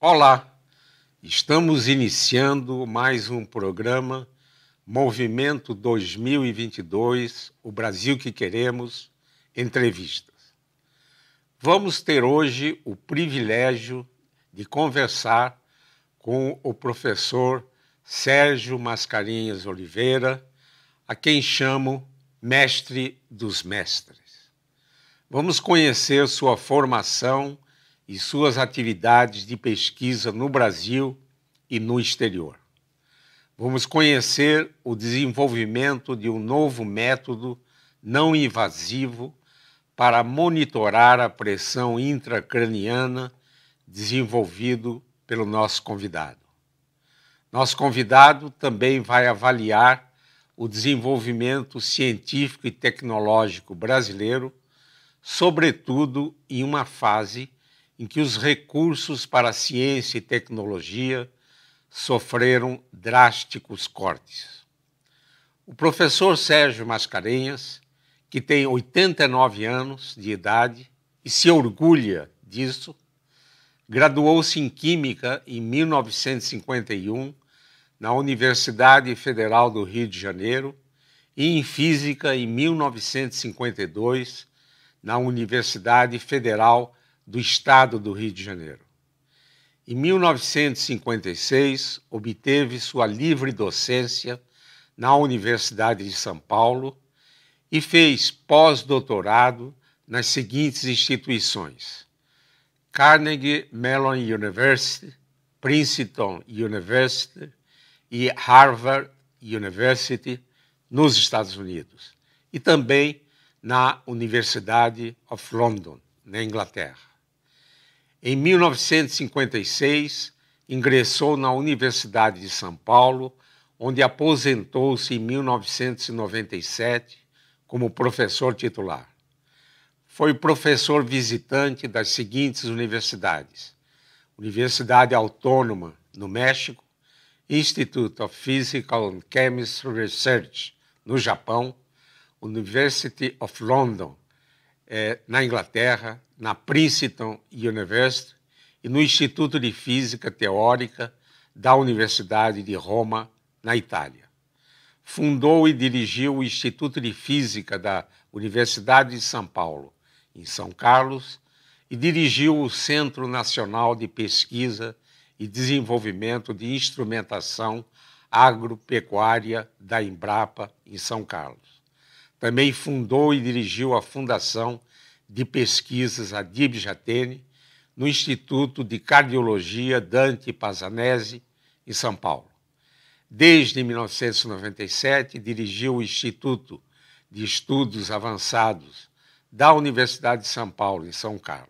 Olá, estamos iniciando mais um programa Movimento 2022, o Brasil que Queremos, entrevistas. Vamos ter hoje o privilégio de conversar com o professor Sérgio Mascarenhas Oliveira, a quem chamo Mestre dos Mestres. Vamos conhecer sua formação e suas atividades de pesquisa no Brasil e no exterior. Vamos conhecer o desenvolvimento de um novo método não invasivo para monitorar a pressão intracraniana desenvolvido pelo nosso convidado. Nosso convidado também vai avaliar o desenvolvimento científico e tecnológico brasileiro, sobretudo em uma fase em que os recursos para a ciência e tecnologia sofreram drásticos cortes. O professor Sérgio Mascarenhas, que tem 89 anos de idade e se orgulha disso, graduou-se em Química em 1951 na Universidade Federal do Rio de Janeiro e em Física em 1952 na Universidade Federal do Estado do Rio de Janeiro. Em 1956, obteve sua livre docência na Universidade de São Paulo e fez pós-doutorado nas seguintes instituições: Carnegie Mellon University, Princeton University e Harvard University, nos Estados Unidos, e também na University of London, na Inglaterra. Em 1956, ingressou na Universidade de São Paulo, onde aposentou-se em 1997 como professor titular. Foi professor visitante das seguintes universidades: Universidade Autônoma, no México, Institute of Physical and Chemistry Research, no Japão, University of London, na Inglaterra, na Princeton University e no Instituto de Física Teórica da Universidade de Roma, na Itália. Fundou e dirigiu o Instituto de Física da Universidade de São Paulo, em São Carlos, e dirigiu o Centro Nacional de Pesquisa e Desenvolvimento de Instrumentação Agropecuária da Embrapa, em São Carlos. Também fundou e dirigiu a Fundação de Pesquisas Adib Jatene, no Instituto de Cardiologia Dante Pazzanese, em São Paulo. Desde 1997, dirigiu o Instituto de Estudos Avançados da Universidade de São Paulo, em São Carlos.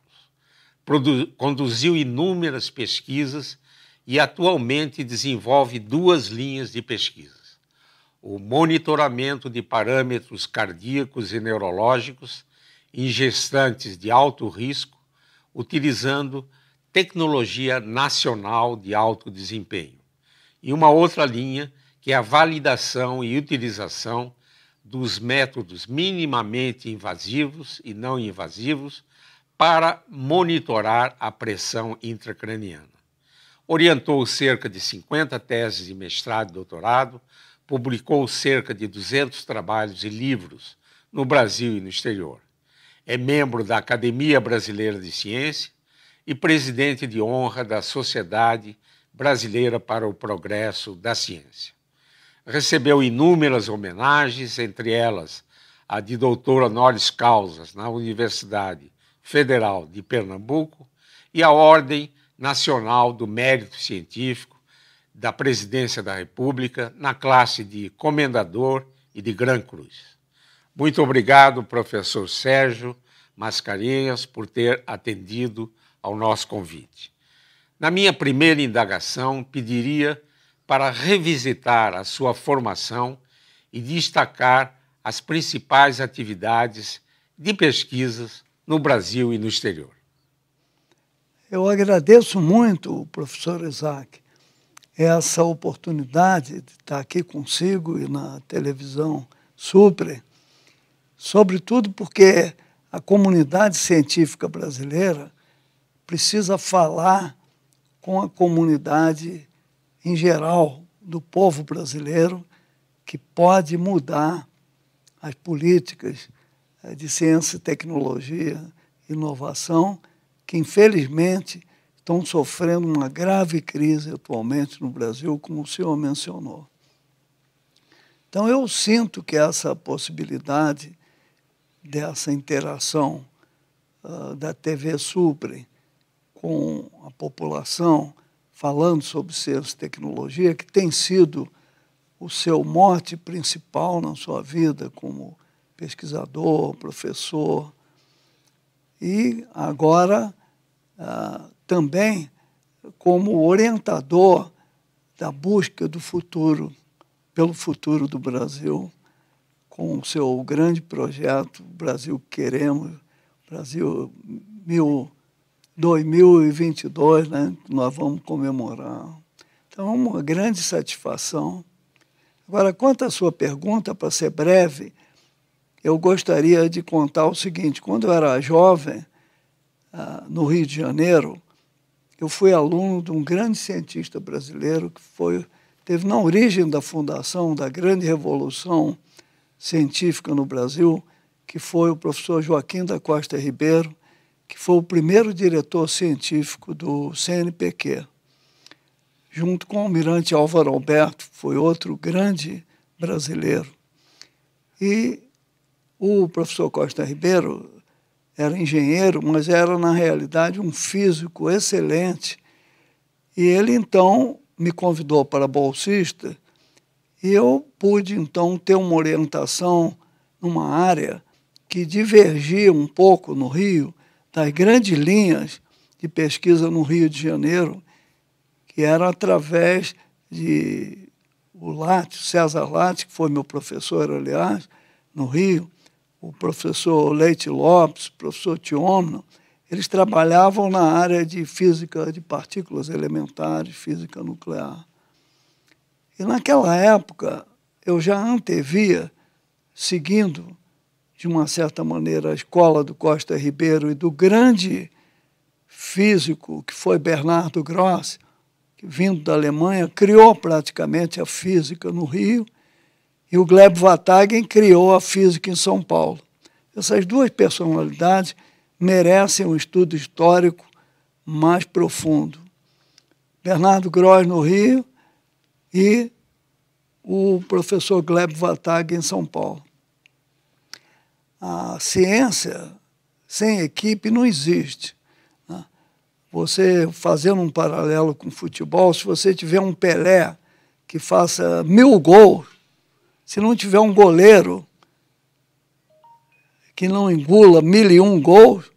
Conduziu inúmeras pesquisas e atualmente desenvolve duas linhas de pesquisa: o monitoramento de parâmetros cardíacos e neurológicos em gestantes de alto risco, utilizando tecnologia nacional de alto desempenho. E uma outra linha, que é a validação e utilização dos métodos minimamente invasivos e não invasivos para monitorar a pressão intracraniana. Orientou cerca de 50 teses de mestrado e doutorado, publicou cerca de 200 trabalhos e livros no Brasil e no exterior. É membro da Academia Brasileira de Ciência e presidente de honra da Sociedade Brasileira para o Progresso da Ciência. Recebeu inúmeras homenagens, entre elas a de doutor honoris causa na Universidade Federal de Pernambuco e a Ordem Nacional do Mérito Científico da Presidência da República, na classe de Comendador e de Gran Cruz. Muito obrigado, professor Sérgio Mascarenhas, por ter atendido ao nosso convite. Na minha primeira indagação, pediria para revisitar a sua formação e destacar as principais atividades de pesquisas no Brasil e no exterior. Eu agradeço muito, professor Isaac, essa oportunidade de estar aqui consigo e na televisão Supre, sobretudo porque a comunidade científica brasileira precisa falar com a comunidade em geral do povo brasileiro, que pode mudar as políticas de ciência, tecnologia, inovação, que infelizmente estão sofrendo uma grave crise atualmente no Brasil, como o senhor mencionou. Então eu sinto que essa possibilidade dessa interação da TV Supre com a população, falando sobre ciência e tecnologia, que tem sido o seu mote principal na sua vida como pesquisador, professor, e agora também como orientador da busca do futuro, pelo futuro do Brasil, com o seu grande projeto, Brasil Queremos, Brasil 2022, né, que nós vamos comemorar. Então, é uma grande satisfação. Agora, quanto à sua pergunta, para ser breve, eu gostaria de contar o seguinte: quando eu era jovem, no Rio de Janeiro, eu fui aluno de um grande cientista brasileiro que teve na origem da fundação da grande revolução científica no Brasil, que foi o professor Joaquim da Costa Ribeiro, que foi o primeiro diretor científico do CNPq, junto com o almirante Álvaro Alberto, que foi outro grande brasileiro. E o professor Costa Ribeiro era engenheiro, mas era, na realidade, um físico excelente. E ele, então, me convidou para bolsista e eu pude, então, ter uma orientação numa área que divergia um pouco no Rio das grandes linhas de pesquisa no Rio de Janeiro, que era através de o Lattes, César Lattes, que foi meu professor, aliás, no Rio, o professor Leite Lopes, o professor Tiomno, eles trabalhavam na área de física de partículas elementares, física nuclear. E naquela época eu já antevia, seguindo de uma certa maneira a escola do Costa Ribeiro e do grande físico que foi Bernardo Gross, que vindo da Alemanha, criou praticamente a física no Rio, e o Gleb Vatagen criou a física em São Paulo. Essas duas personalidades merecem um estudo histórico mais profundo. Bernardo Gross no Rio e o professor Gleb Vatagen em São Paulo. A ciência sem equipe não existe. Né? Você, fazendo um paralelo com o futebol, se você tiver um Pelé que faça 1000 gols, se não tiver um goleiro que não engula 1001 gols,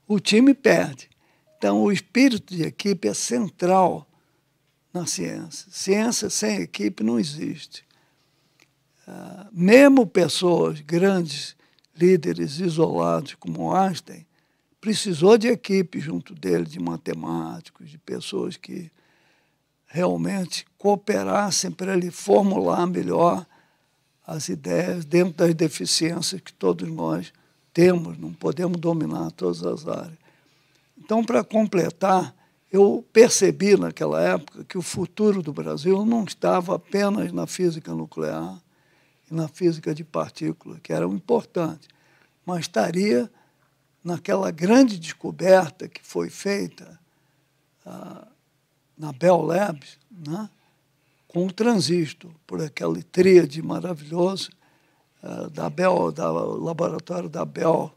o time perde. Então, o espírito de equipe é central na ciência. Ciência sem equipe não existe. Mesmo pessoas, grandes líderes isolados como Einstein, precisou de equipe junto dele, de matemáticos, de pessoas que realmente cooperassem para ele formular melhor as ideias dentro das deficiências que todos nós temos, não podemos dominar todas as áreas. Então, para completar, eu percebi naquela época que o futuro do Brasil não estava apenas na física nuclear e na física de partículas, que eram importantes, mas estaria naquela grande descoberta que foi feita na Bell Labs, né? Com o transistor, por aquele tríade maravilhoso do laboratório da Bell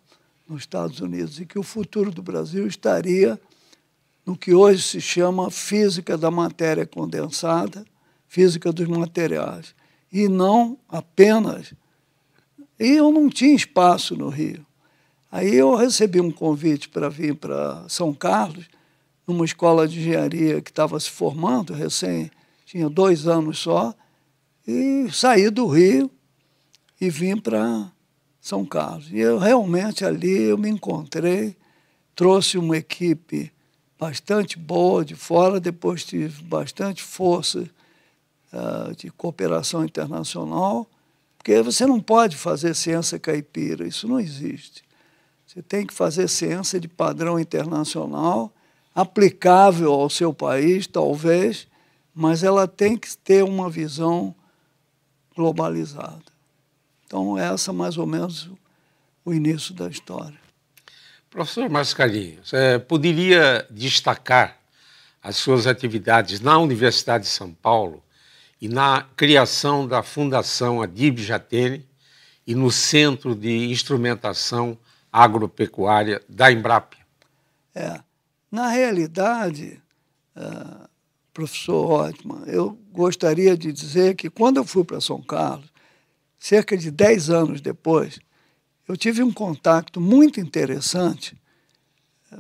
nos Estados Unidos, e que o futuro do Brasil estaria no que hoje se chama física da matéria condensada, física dos materiais, e não apenas... E eu não tinha espaço no Rio. Aí eu recebi um convite para vir para São Carlos, numa escola de engenharia que estava se formando, tinha 2 anos só, e saí do Rio e vim para São Carlos. E eu realmente ali eu me encontrei, trouxe uma equipe bastante boa de fora, depois tive bastante força de cooperação internacional, porque você não pode fazer ciência caipira, isso não existe. Você tem que fazer ciência de padrão internacional, aplicável ao seu país, talvez, mas ela tem que ter uma visão globalizada. Então, essa é mais ou menos o início da história. Professor Mascarenhas, poderia destacar as suas atividades na Universidade de São Paulo e na criação da Fundação Adib Jatene e no Centro de Instrumentação Agropecuária da Embrapa? Na realidade, professor Ottman, eu gostaria de dizer que quando eu fui para São Carlos, cerca de 10 anos depois, eu tive um contato muito interessante.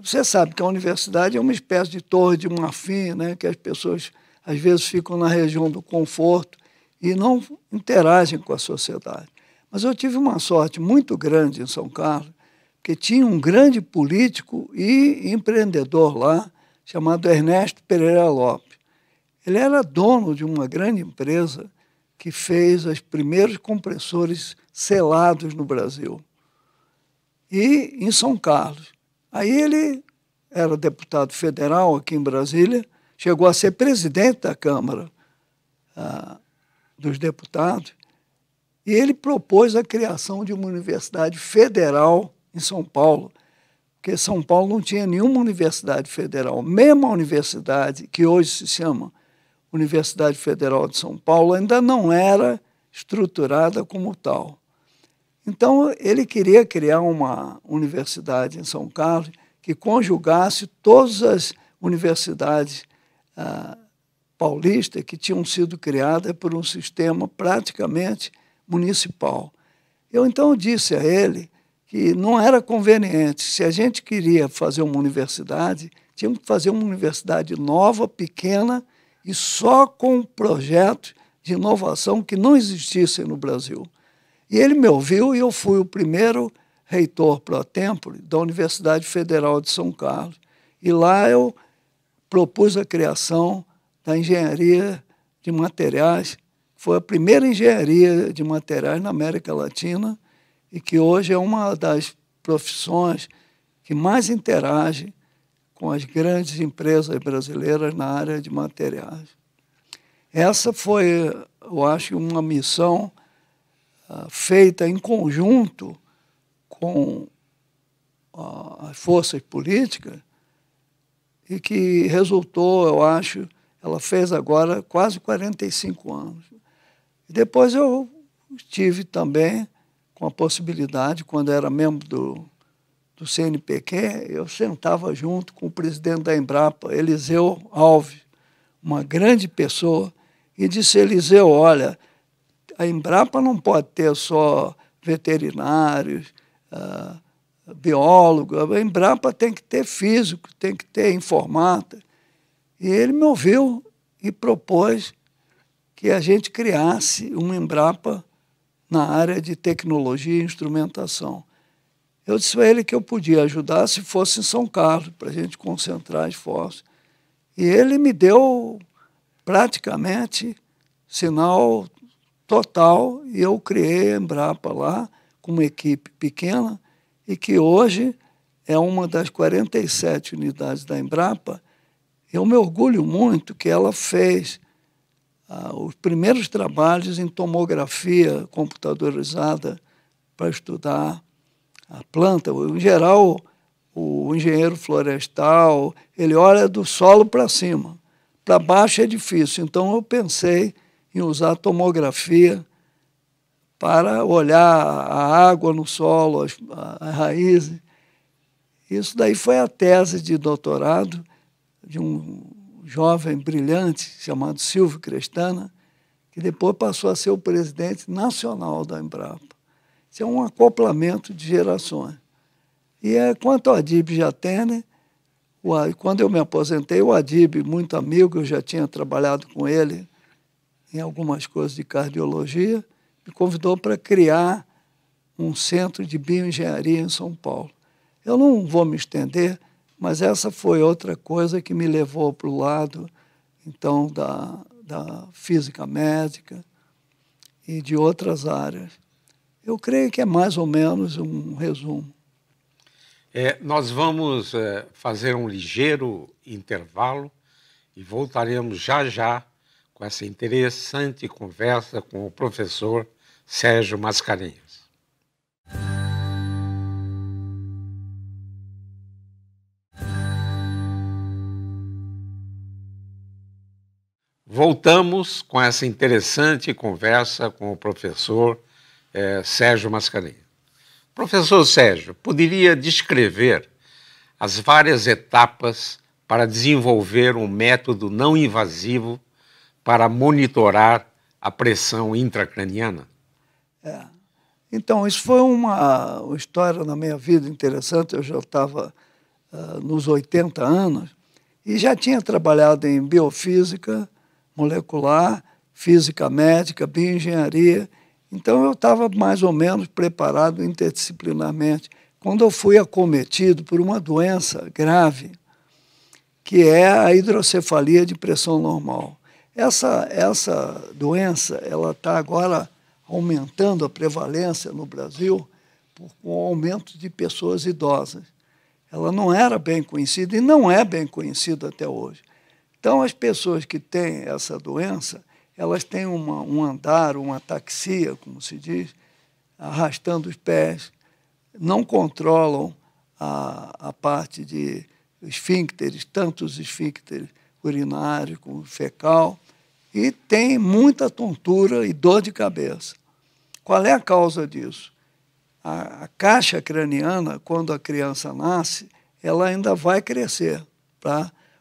Você sabe que a universidade é uma espécie de torre de marfim, né, que as pessoas às vezes ficam na região do conforto e não interagem com a sociedade. Mas eu tive uma sorte muito grande em São Carlos, que tinha um grande político e empreendedor lá, chamado Ernesto Pereira Lopes. Ele era dono de uma grande empresa que fez os primeiros compressores selados no Brasil. E em São Carlos. Aí ele era deputado federal aqui em Brasília, chegou a ser presidente da Câmara dos Deputados, e ele propôs a criação de uma universidade federal em São Paulo, porque São Paulo não tinha nenhuma universidade federal. Mesmo a universidade, que hoje se chama Universidade Federal de São Paulo, ainda não era estruturada como tal. Então, ele queria criar uma universidade em São Carlos que conjugasse todas as universidades paulistas que tinham sido criadas por um sistema praticamente municipal. Eu, então, disse a ele que não era conveniente. Se a gente queria fazer uma universidade, tínhamos que fazer uma universidade nova, pequena, e só com projetos de inovação que não existissem no Brasil. E ele me ouviu e eu fui o primeiro reitor pro tempore da Universidade Federal de São Carlos. E lá eu propus a criação da engenharia de materiais. Foi a primeira engenharia de materiais na América Latina e que hoje é uma das profissões que mais interage com as grandes empresas brasileiras na área de materiais. Essa foi, eu acho, uma missão feita em conjunto com as forças políticas e que resultou, eu acho, ela fez agora quase 45 anos. E depois eu tive também, com a possibilidade, quando era membro do CNPq, eu sentava junto com o presidente da Embrapa, Eliseu Alves, uma grande pessoa, e disse: Eliseu, olha, a Embrapa não pode ter só veterinários, biólogos, a Embrapa tem que ter físico, tem que ter informática. E ele me ouviu e propôs que a gente criasse uma Embrapa na área de tecnologia e instrumentação. Eu disse a ele que eu podia ajudar se fosse em São Carlos, para a gente concentrar esforços. E ele me deu praticamente sinal total, e eu criei a Embrapa lá, com uma equipe pequena, e que hoje é uma das 47 unidades da Embrapa. Eu me orgulho muito que ela fez os primeiros trabalhos em tomografia computadorizada para estudar a planta. Em geral, o engenheiro florestal, ele olha do solo para cima. Para baixo é difícil. Então, eu pensei em usar tomografia para olhar a água no solo, as raízes. Isso daí foi a tese de doutorado de um jovem brilhante chamado Silvio Crestana, que depois passou a ser o presidente nacional da Embrapa. Isso é um acoplamento de gerações. E quanto ao Adib Jatene, quando eu me aposentei, o Adib, muito amigo, eu já tinha trabalhado com ele em algumas coisas de cardiologia, me convidou para criar um centro de bioengenharia em São Paulo. Eu não vou me estender, mas essa foi outra coisa que me levou para o lado, então, da física médica e de outras áreas. Eu creio que é mais ou menos um resumo. Nós vamos fazer um ligeiro intervalo e voltaremos já já com essa interessante conversa com o professor Sérgio Mascarenhas. Voltamos com essa interessante conversa com o professor Sérgio Mascarenhas. Professor Sérgio, poderia descrever as várias etapas para desenvolver um método não invasivo para monitorar a pressão intracraniana? Então, isso foi uma história na minha vida interessante. Eu já estava nos 80 anos e já tinha trabalhado em biofísica molecular, física médica, bioengenharia. Então, eu estava mais ou menos preparado interdisciplinarmente. Quando eu fui acometido por uma doença grave, que é a hidrocefalia de pressão normal. Essa doença ela está agora aumentando a prevalência no Brasil com o aumento de pessoas idosas. Ela não era bem conhecida e não é bem conhecida até hoje. Então, as pessoas que têm essa doença, elas têm um andar, uma ataxia, como se diz, arrastando os pés, não controlam a parte de esfíncteres, tanto os esfíncteres urinários como fecal, e tem muita tontura e dor de cabeça. Qual é a causa disso? A caixa craniana, quando a criança nasce, ela ainda vai crescer.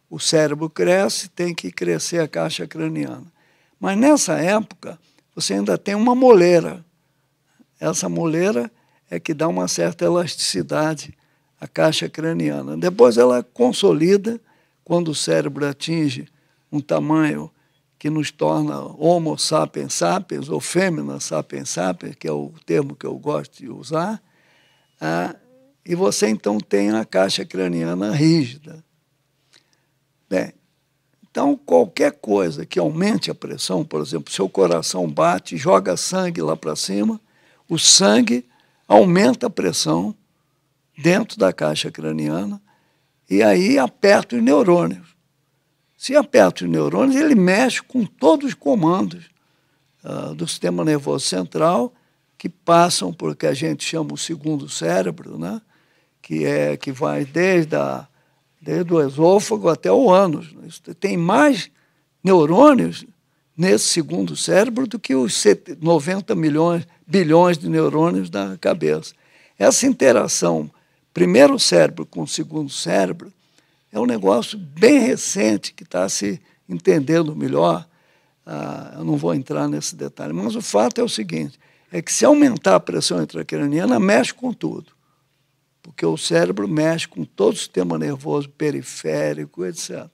O cérebro cresce, tem que crescer a caixa craniana. Mas nessa época, você ainda tem uma moleira. Essa moleira é que dá uma certa elasticidade à caixa craniana. Depois ela consolida, quando o cérebro atinge um tamanho que nos torna Homo sapiens sapiens, ou Femina sapiens sapiens, que é o termo que eu gosto de usar, e você então tem a caixa craniana rígida. Bem, então qualquer coisa que aumente a pressão, por exemplo, seu coração bate, joga sangue lá para cima, o sangue aumenta a pressão dentro da caixa craniana e aí aperta os neurônios. Se aperta os neurônios, ele mexe com todos os comandos do sistema nervoso central que passam por que a gente chama o segundo cérebro, né? que vai desde o esôfago até o ânus. Tem mais neurônios nesse segundo cérebro do que os 90 bilhões de neurônios da cabeça. Essa interação, primeiro cérebro com o segundo cérebro, é um negócio bem recente que está se entendendo melhor. Eu não vou entrar nesse detalhe, mas o fato é o seguinte, é que se aumentar a pressão intracraniana, mexe com tudo, porque o cérebro mexe com todo o sistema nervoso periférico, etc.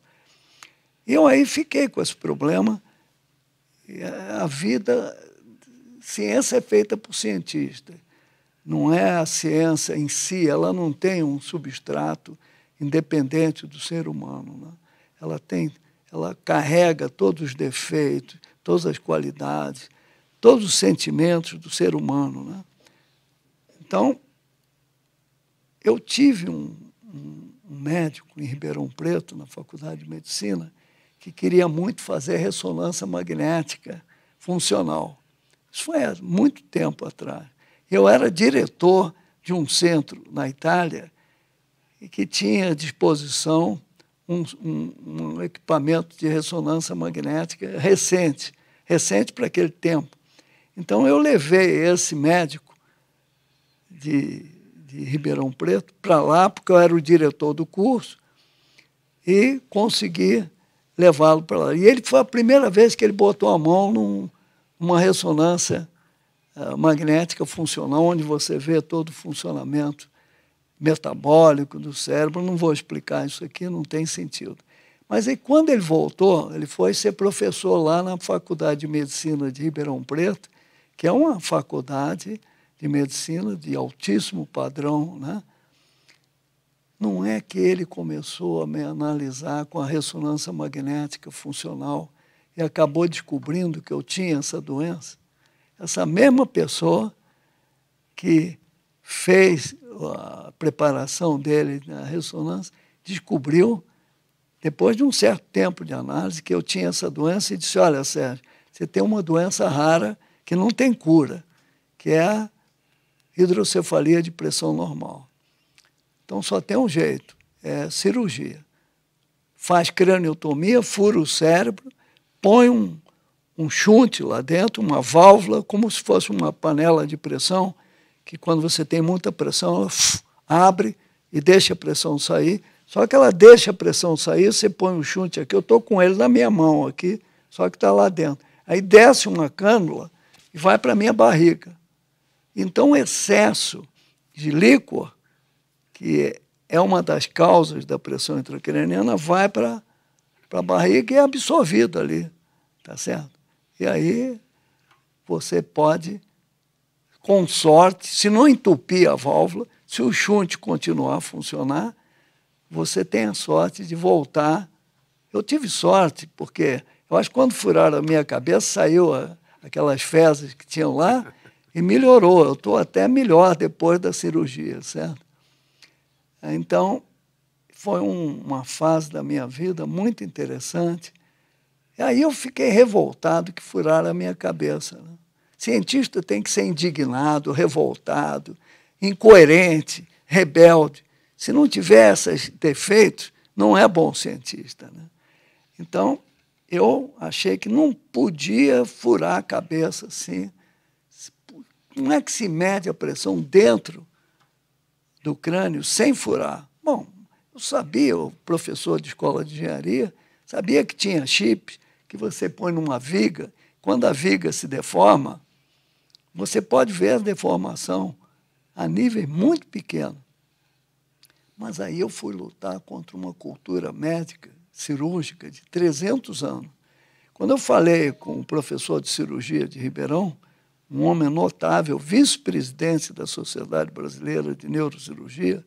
E eu aí fiquei com esse problema. Ciência é feita por cientistas, não é a ciência em si, ela não tem um substrato independente do ser humano, né? Ela carrega todos os defeitos, todas as qualidades, todos os sentimentos do ser humano, né? Então, eu tive um médico em Ribeirão Preto, na Faculdade de Medicina, que queria muito fazer ressonância magnética funcional. Isso foi há muito tempo atrás. Eu era diretor de um centro na Itália e que tinha à disposição um equipamento de ressonância magnética recente para aquele tempo. Então, eu levei esse médico de Ribeirão Preto para lá, porque eu era o diretor do curso, e consegui levá-lo para lá. E ele foi a primeira vez que ele botou a mão numa ressonância magnética funcional, onde você vê todo o funcionamento metabólico do cérebro. Não vou explicar isso aqui, não tem sentido. Mas aí, quando ele voltou, ele foi ser professor lá na Faculdade de Medicina de Ribeirão Preto, que é uma faculdade de medicina de altíssimo padrão, né? Não é que ele começou a me analisar com a ressonância magnética funcional e acabou descobrindo que eu tinha essa doença? Essa mesma pessoa que fez a preparação dele na ressonância, descobriu, depois de um certo tempo de análise, que eu tinha essa doença e disse, olha, Sérgio, você tem uma doença rara que não tem cura, que é a hidrocefalia de pressão normal. Então só tem um jeito, é cirurgia. Faz craniotomia, fura o cérebro, põe um chunte lá dentro, uma válvula, como se fosse uma panela de pressão, que quando você tem muita pressão, ela abre e deixa a pressão sair. Só que ela deixa a pressão sair, você põe um chute aqui, eu estou com ele na minha mão aqui, só que está lá dentro. Aí desce uma cânula e vai para a minha barriga. Então o excesso de líquor, que é uma das causas da pressão intracraniana, vai para a barriga e é absorvido ali, tá certo? E aí você pode, com sorte, se não entupir a válvula, se o chute continuar a funcionar, você tem a sorte de voltar. Eu tive sorte, porque eu acho que quando furaram a minha cabeça, saiu aquelas fezes que tinham lá e melhorou. Eu estou até melhor depois da cirurgia, certo? Então, foi uma fase da minha vida muito interessante. E aí eu fiquei revoltado que furaram a minha cabeça, né? Cientista tem que ser indignado, revoltado, incoerente, rebelde. Se não tiver esses defeitos, não é bom cientista, né? Então, eu achei que não podia furar a cabeça assim. Como é que se mede a pressão dentro do crânio sem furar? Bom, eu sabia, o professor de escola de engenharia, sabia que tinha chips que você põe numa viga. Quando a viga se deforma, você pode ver a deformação a níveis muito pequenos. Mas aí eu fui lutar contra uma cultura médica, cirúrgica, de 300 anos. Quando eu falei com o professor de cirurgia de Ribeirão, um homem notável, vice-presidente da Sociedade Brasileira de Neurocirurgia,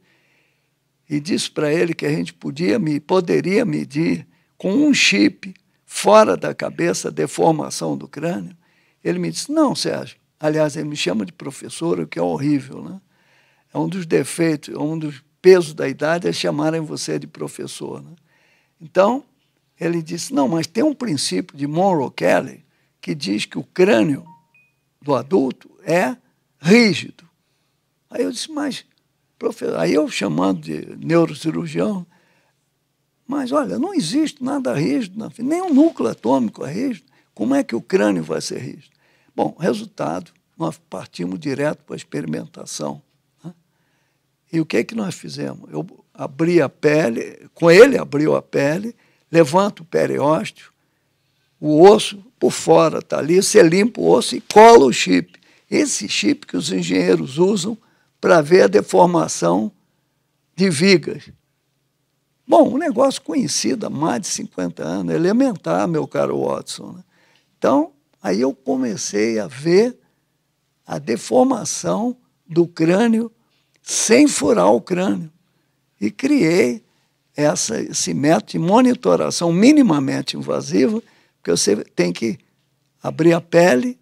e disse para ele que a gente poderia medir com um chip fora da cabeça a deformação do crânio. Ele me disse, não, Sérgio, aliás, ele me chama de professor, o que é horrível, né? É um dos defeitos, um dos pesos da idade é chamarem você de professor, né? Então, ele disse, não, mas tem um princípio de Monroe Kelly que diz que o crânio do adulto é rígido. Aí eu disse, mas, professor, aí eu chamando de neurocirurgião, mas olha, não existe nada rígido, nem um núcleo atômico é rígido. Como é que o crânio vai ser rígido? Bom, resultado, nós partimos direto para a experimentação, né? E o que é que nós fizemos? Eu abri a pele, com ele abriu a pele, levanta o periósteo, o osso por fora está ali, você limpa o osso e cola o chip. Esse chip que os engenheiros usam para ver a deformação de vigas. Bom, um negócio conhecido há mais de 50 anos, elementar, meu caro Watson, né? Então, aí eu comecei a ver a deformação do crânio sem furar o crânio. E criei esse método de monitoração minimamente invasiva, porque você tem que abrir a pele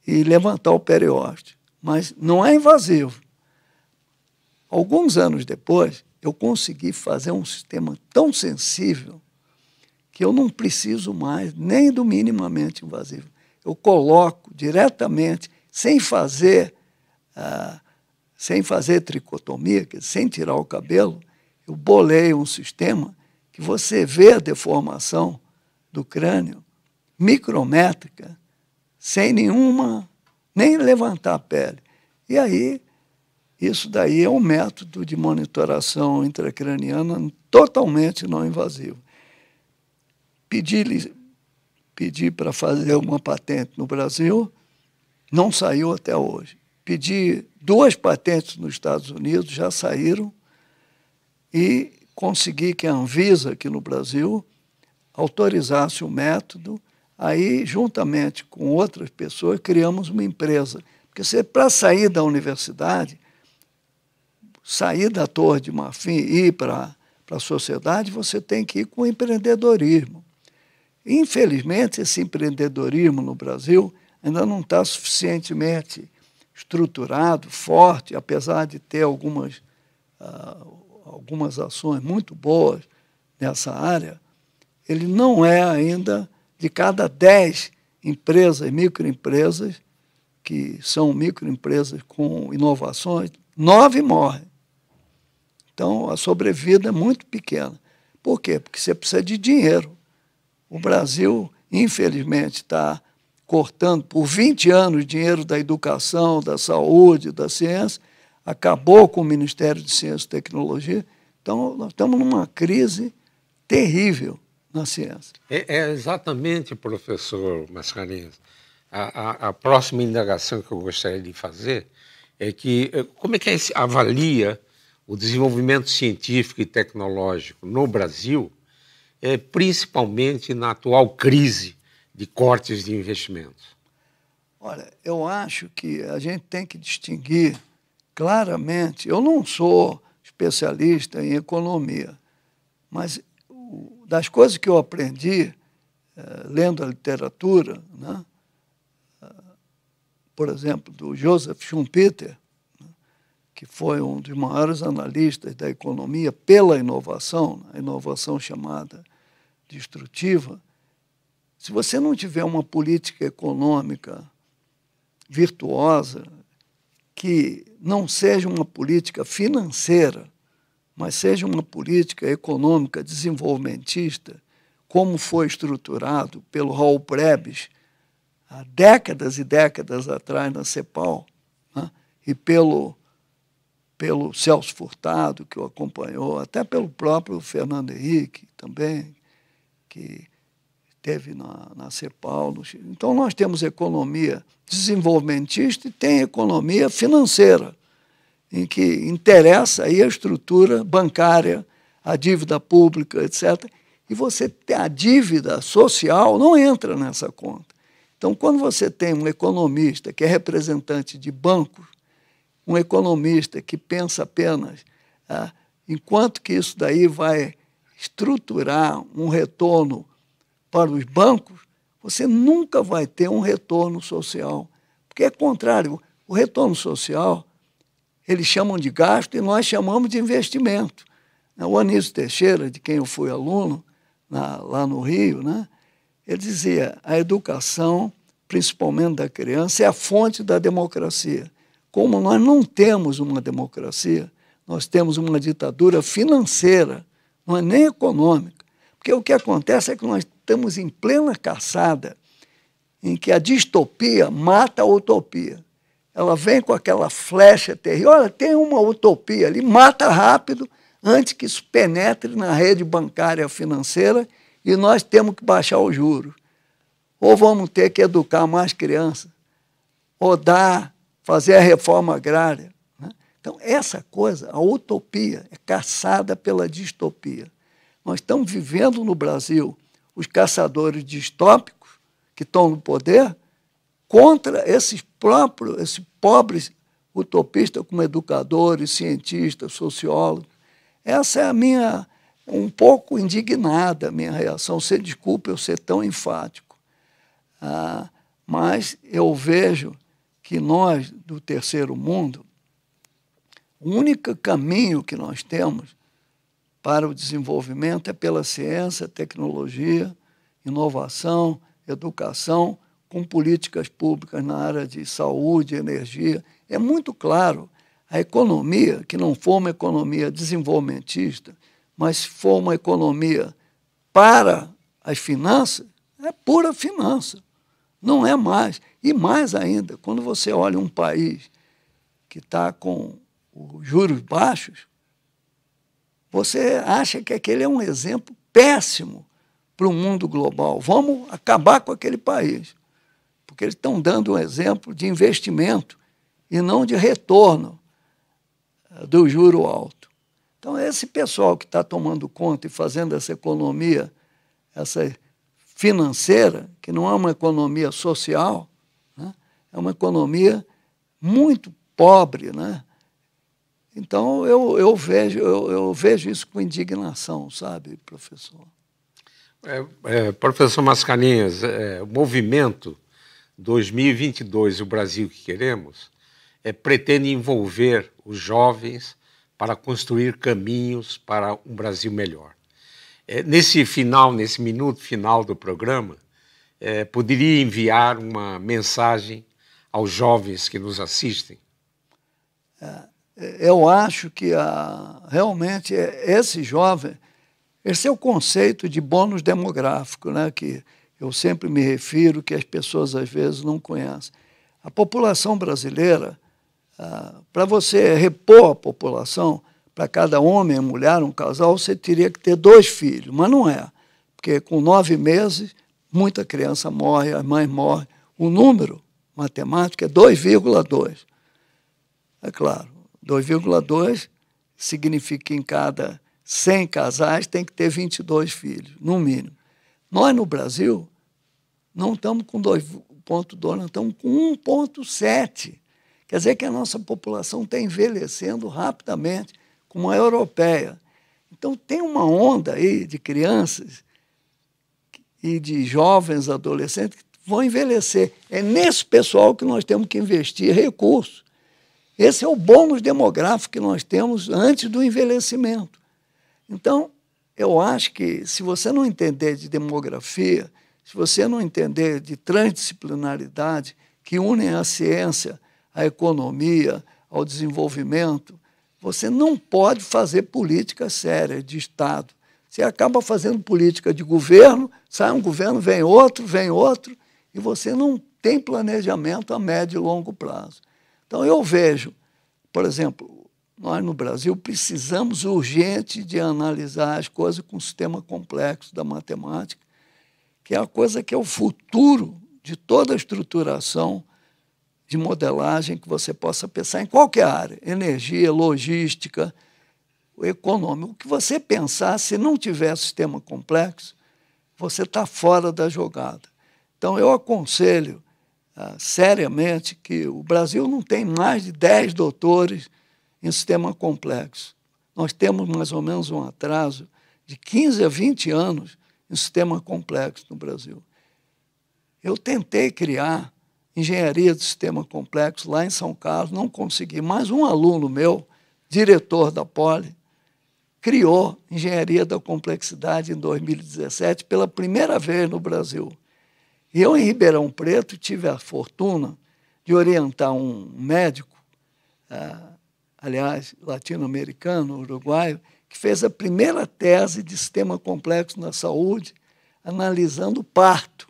e levantar o periósteo. Mas não é invasivo. Alguns anos depois, eu consegui fazer um sistema tão sensível que eu não preciso mais nem do minimamente invasivo. Eu coloco diretamente, sem fazer tricotomia, sem tirar o cabelo, eu bolei um sistema que você vê a deformação do crânio micrométrica, sem nem levantar a pele. E aí, isso daí é um método de monitoração intracraniana totalmente não invasivo. Pedi para fazer uma patente no Brasil, não saiu até hoje. Pedi 2 patentes nos Estados Unidos, já saíram, e consegui que a Anvisa, aqui no Brasil, autorizasse o método. Aí, juntamente com outras pessoas, criamos uma empresa. Porque para sair da universidade, sair da Torre de Marfim e ir para a sociedade, você tem que ir com o empreendedorismo. Infelizmente, esse empreendedorismo no Brasil ainda não está suficientemente estruturado, forte, apesar de ter algumas ações muito boas nessa área, ele não é ainda, de cada 10 empresas, microempresas, que são microempresas com inovações, 9 morrem. Então, a sobrevida é muito pequena. Por quê? Porque você precisa de dinheiro. O Brasil, infelizmente, está cortando por 20 anos dinheiro da educação, da saúde, da ciência, acabou com o Ministério de Ciência e Tecnologia. Então, nós estamos numa crise terrível na ciência. É exatamente, professor Mascarenhas. A próxima indagação que eu gostaria de fazer é que como é que avalia o desenvolvimento científico e tecnológico no Brasil, principalmente na atual crise de cortes de investimentos? Olha, eu acho que a gente tem que distinguir claramente. Eu não sou especialista em economia, mas das coisas que eu aprendi lendo a literatura, né? Por exemplo, do Joseph Schumpeter, né? Que foi um dos maiores analistas da economia pela inovação, a inovação chamada destrutiva. Se você não tiver uma política econômica virtuosa, que não seja uma política financeira, mas seja uma política econômica desenvolvimentista, como foi estruturado pelo Raul Prebisch há décadas e décadas atrás na CEPAL, né? E pelo Celso Furtado, que o acompanhou, até pelo próprio Fernando Henrique também, que teve na CEPAL. Então, nós temos economia desenvolvimentista e tem economia financeira, em que interessa aí a estrutura bancária, a dívida pública, etc. E você tem a dívida social, não entra nessa conta. Então, quando você tem um economista que é representante de bancos, um economista que pensa apenas enquanto que isso daí vai estruturar um retorno para os bancos, você nunca vai ter um retorno social. Porque é contrário, o retorno social, eles chamam de gasto e nós chamamos de investimento. O Anísio Teixeira, de quem eu fui aluno, lá no Rio, né, ele dizia, a educação, principalmente da criança, é a fonte da democracia. Como nós não temos uma democracia, nós temos uma ditadura financeira, não é nem econômica. Porque o que acontece é que nós estamos em plena caçada em que a distopia mata a utopia. Ela vem com aquela flecha terrível, olha, tem uma utopia ali, mata rápido antes que isso penetre na rede bancária financeira e nós temos que baixar os juros. Ou vamos ter que educar mais crianças, ou fazer a reforma agrária. Né? Então, essa coisa, a utopia, é caçada pela distopia. Nós estamos vivendo no Brasil os caçadores distópicos que estão no poder contra esses pobres utopistas como educadores, cientistas, sociólogos. Essa é a minha, um pouco indignada, a minha reação. Você desculpe eu ser tão enfático. Mas eu vejo que nós, do terceiro mundo, o único caminho que nós temos para o desenvolvimento é pela ciência, tecnologia, inovação, educação, com políticas públicas na área de saúde, energia. É muito claro, a economia, que não for uma economia desenvolvimentista, mas for uma economia para as finanças, é pura finança, não é mais. E mais ainda, quando você olha um país que está com os juros baixos, você acha que aquele é um exemplo péssimo para o mundo global. Vamos acabar com aquele país, porque eles estão dando um exemplo de investimento e não de retorno do juro alto. Então, esse pessoal que está tomando conta e fazendo essa economia, essa financeira, que não é uma economia social, né? É uma economia muito pobre, né? Então, eu vejo isso com indignação, sabe, professor? Professor Mascarenhas, o movimento 2022, o Brasil que queremos, pretende envolver os jovens para construir caminhos para um Brasil melhor. Nesse minuto final do programa, poderia enviar uma mensagem aos jovens que nos assistem? Eu acho que realmente esse jovem, esse é o conceito de bônus demográfico, né, que eu sempre me refiro, que as pessoas às vezes não conhecem. A população brasileira, para você repor a população, para cada homem e mulher, um casal, você teria que ter 2 filhos, mas não é, porque com 9 meses, muita criança morre, as mães morrem. O número matemático é 2,2. É claro, 2,2 significa que em cada 100 casais tem que ter 22 filhos, no mínimo. Nós, no Brasil, não estamos com 2,2, nós estamos com 1,7. Quer dizer que a nossa população está envelhecendo rapidamente, como a europeia. Então, tem uma onda aí de crianças e de jovens adolescentes que vão envelhecer. É nesse pessoal que nós temos que investir recursos. Esse é o bônus demográfico que nós temos antes do envelhecimento. Então, eu acho que se você não entender de demografia, se você não entender de transdisciplinaridade, que unem a ciência, a economia, ao desenvolvimento, você não pode fazer política séria de Estado. Você acaba fazendo política de governo, sai um governo, vem outro, e você não tem planejamento a médio e longo prazo. Então, eu vejo, por exemplo, nós no Brasil precisamos urgente de analisar as coisas com um sistema complexo da matemática, que é a coisa que é o futuro de toda a estruturação de modelagem que você possa pensar em qualquer área, energia, logística, econômico. O que você pensar, se não tiver sistema complexo, você está fora da jogada. Então, eu aconselho seriamente que o Brasil não tem mais de 10 doutores em sistema complexo. Nós temos mais ou menos um atraso de 15 a 20 anos em sistema complexo no Brasil. Eu tentei criar engenharia de sistema complexo lá em São Carlos, não consegui. Mas um aluno meu, diretor da Poli, criou engenharia da complexidade em 2017, pela primeira vez no Brasil. E eu, em Ribeirão Preto, tive a fortuna de orientar um médico, aliás, latino-americano, uruguaio, que fez a primeira tese de sistema complexo na saúde, analisando o parto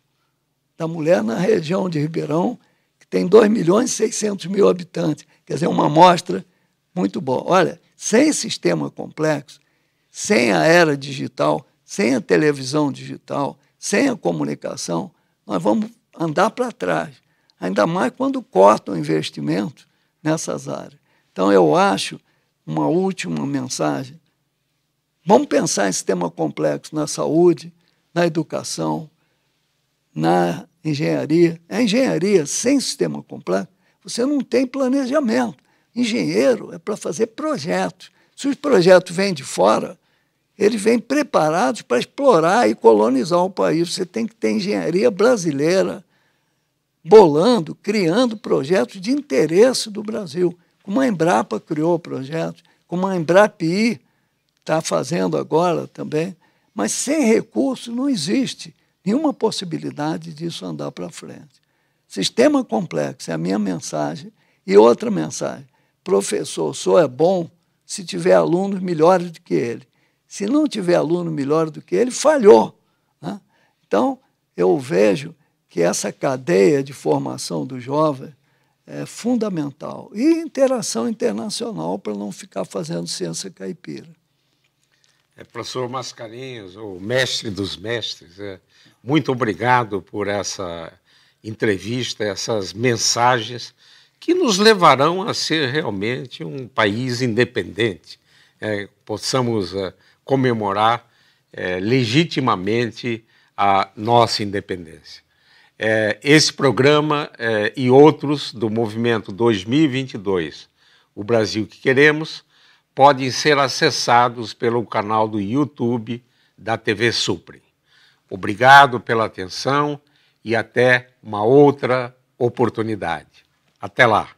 da mulher na região de Ribeirão, que tem 2.600.000 habitantes. Quer dizer, uma amostra muito boa. Olha, sem sistema complexo, sem a era digital, sem a televisão digital, sem a comunicação, nós vamos andar para trás, ainda mais quando cortam investimento nessas áreas. Então, eu acho, uma última mensagem, vamos pensar em sistema complexo na saúde, na educação, na engenharia. A engenharia sem sistema complexo, você não tem planejamento. Engenheiro é para fazer projetos. Se os projetos vêm de fora, eles vêm preparados para explorar e colonizar o país. Você tem que ter engenharia brasileira bolando, criando projetos de interesse do Brasil. Como a Embrapa criou projetos, como a Embrapi está fazendo agora também. Mas sem recursos não existe nenhuma possibilidade disso andar para frente. Sistema complexo é a minha mensagem. E outra mensagem, professor só é bom se tiver alunos melhores do que ele. Se não tiver aluno melhor do que ele, falhou, né? Então, eu vejo que essa cadeia de formação do jovem é fundamental. E interação internacional para não ficar fazendo ciência caipira. Professor Mascarenhas, o mestre dos mestres, muito obrigado por essa entrevista, essas mensagens que nos levarão a ser realmente um país independente, possamos comemorar legitimamente a nossa independência. Esse programa e outros do Movimento 2022, O Brasil que Queremos, podem ser acessados pelo canal do YouTube da TV Supre. Obrigado pela atenção e até uma outra oportunidade. Até lá!